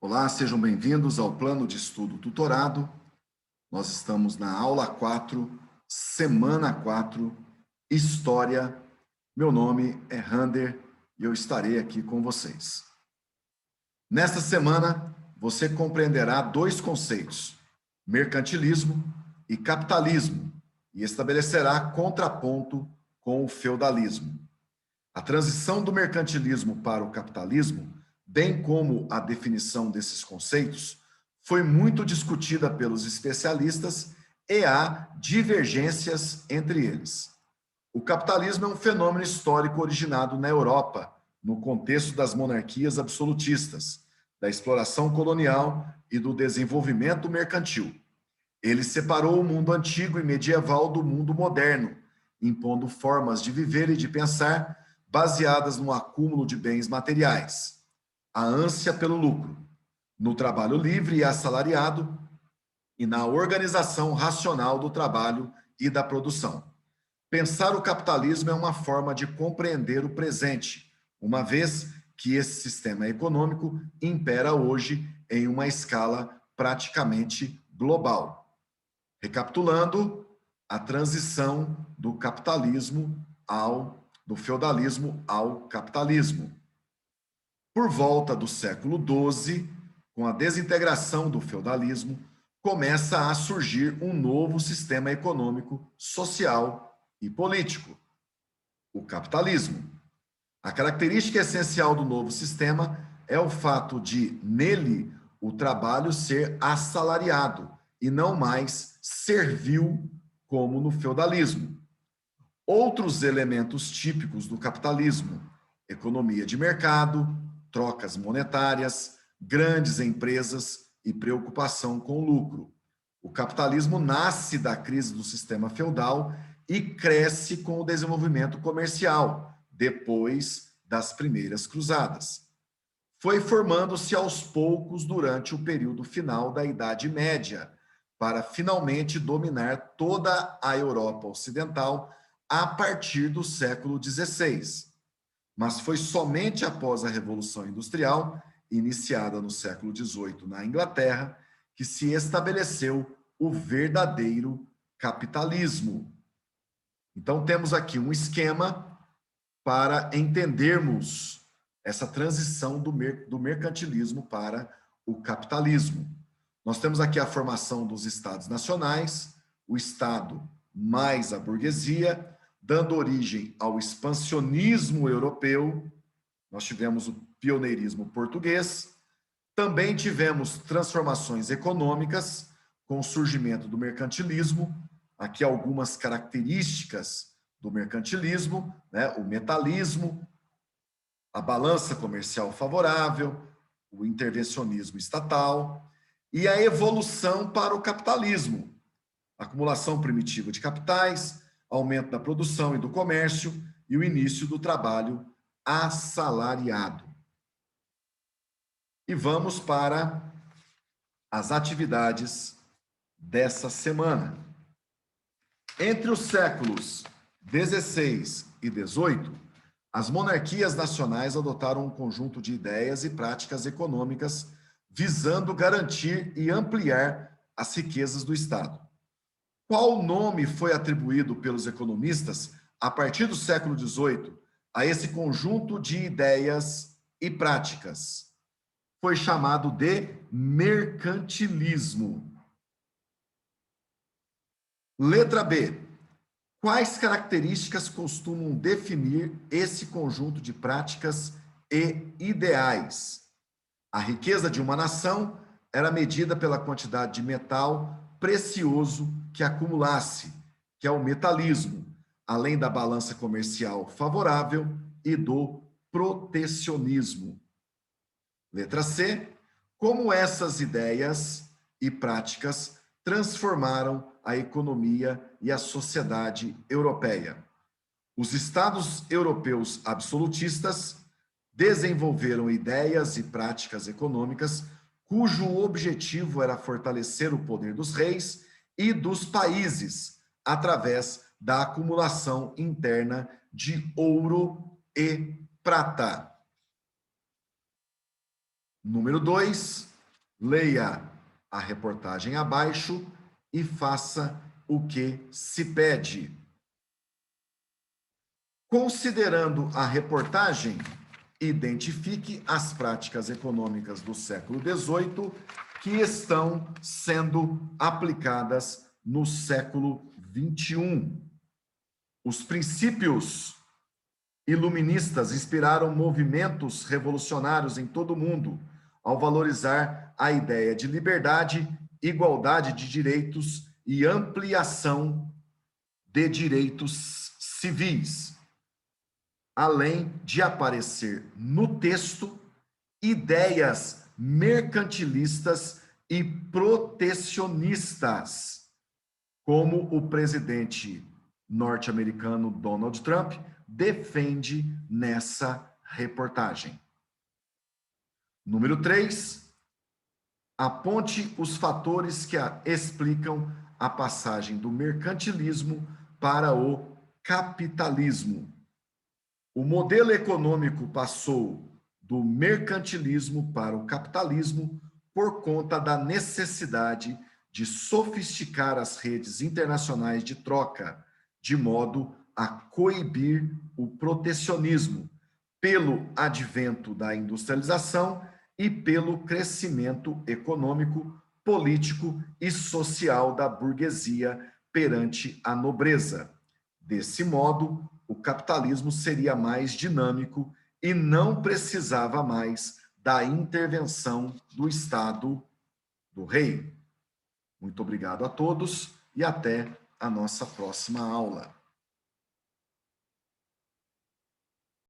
Olá, sejam bem-vindos ao Plano de Estudo Tutorado. Nós estamos na aula 4, semana 4, História. Meu nome é Rander e eu estarei aqui com vocês. Nesta semana, você compreenderá dois conceitos, mercantilismo e capitalismo, e estabelecerá contraponto com o feudalismo. A transição do mercantilismo para o capitalismo, bem como a definição desses conceitos, foi muito discutida pelos especialistas e há divergências entre eles. O capitalismo é um fenômeno histórico originado na Europa, no contexto das monarquias absolutistas, da exploração colonial e do desenvolvimento mercantil. Ele separou o mundo antigo e medieval do mundo moderno, impondo formas de viver e de pensar baseadas no acúmulo de bens materiais, a ânsia pelo lucro, no trabalho livre e assalariado e na organização racional do trabalho e da produção. Pensar o capitalismo é uma forma de compreender o presente, uma vez que esse sistema econômico impera hoje em uma escala praticamente global. Recapitulando, a transição do feudalismo ao capitalismo. Por volta do século XII, com a desintegração do feudalismo, começa a surgir um novo sistema econômico, social e político, o capitalismo. A característica essencial do novo sistema é o fato de, nele, o trabalho ser assalariado e não mais servil como no feudalismo. Outros elementos típicos do capitalismo: economia de mercado, trocas monetárias, grandes empresas e preocupação com lucro. O capitalismo nasce da crise do sistema feudal e cresce com o desenvolvimento comercial, depois das primeiras cruzadas. Foi formando-se aos poucos durante o período final da Idade Média, para finalmente dominar toda a Europa Ocidental a partir do século XVI. Mas foi somente após a Revolução Industrial, iniciada no século XVIII na Inglaterra, que se estabeleceu o verdadeiro capitalismo. Então, temos aqui um esquema para entendermos essa transição do mercantilismo para o capitalismo. Nós temos aqui a formação dos estados nacionais, o Estado mais a burguesia, dando origem ao expansionismo europeu. Nós tivemos o pioneirismo português. Também tivemos transformações econômicas com o surgimento do mercantilismo. Aqui algumas características do mercantilismo, né? O metalismo, a balança comercial favorável, o intervencionismo estatal e a evolução para o capitalismo, acumulação primitiva de capitais, aumento da produção e do comércio e o início do trabalho assalariado. E vamos para as atividades dessa semana. Entre os séculos XVI e XVIII, as monarquias nacionais adotaram um conjunto de ideias e práticas econômicas visando garantir e ampliar as riquezas do Estado. Qual nome foi atribuído pelos economistas a partir do século XVIII a esse conjunto de ideias e práticas? Foi chamado de mercantilismo. Letra B. Quais características costumam definir esse conjunto de práticas e ideais? A riqueza de uma nação era medida pela quantidade de metal precioso que acumulasse, que é o metalismo, além da balança comercial favorável e do protecionismo. Letra C. Como essas ideias e práticas transformaram a economia e a sociedade europeia? Os estados europeus absolutistas desenvolveram ideias e práticas econômicas cujo objetivo era fortalecer o poder dos reis e dos países através da acumulação interna de ouro e prata. Número 2, Leia a reportagem abaixo e faça o que se pede. Considerando a reportagem, identifique as práticas econômicas do século XVIII que estão sendo aplicadas no século XXI. Os princípios iluministas inspiraram movimentos revolucionários em todo o mundo ao valorizar a ideia de liberdade, igualdade de direitos e ampliação de direitos civis, além de aparecer no texto ideias mercantilistas e protecionistas, como o presidente norte-americano Donald Trump defende nessa reportagem. Número 3, aponte os fatores que explicam a passagem do mercantilismo para o capitalismo. O modelo econômico passou do mercantilismo para o capitalismo por conta da necessidade de sofisticar as redes internacionais de troca, de modo a coibir o protecionismo, pelo advento da industrialização e pelo crescimento econômico, político e social da burguesia perante a nobreza. Desse modo, o capitalismo seria mais dinâmico e não precisava mais da intervenção do Estado, do rei. Muito obrigado a todos e até a nossa próxima aula.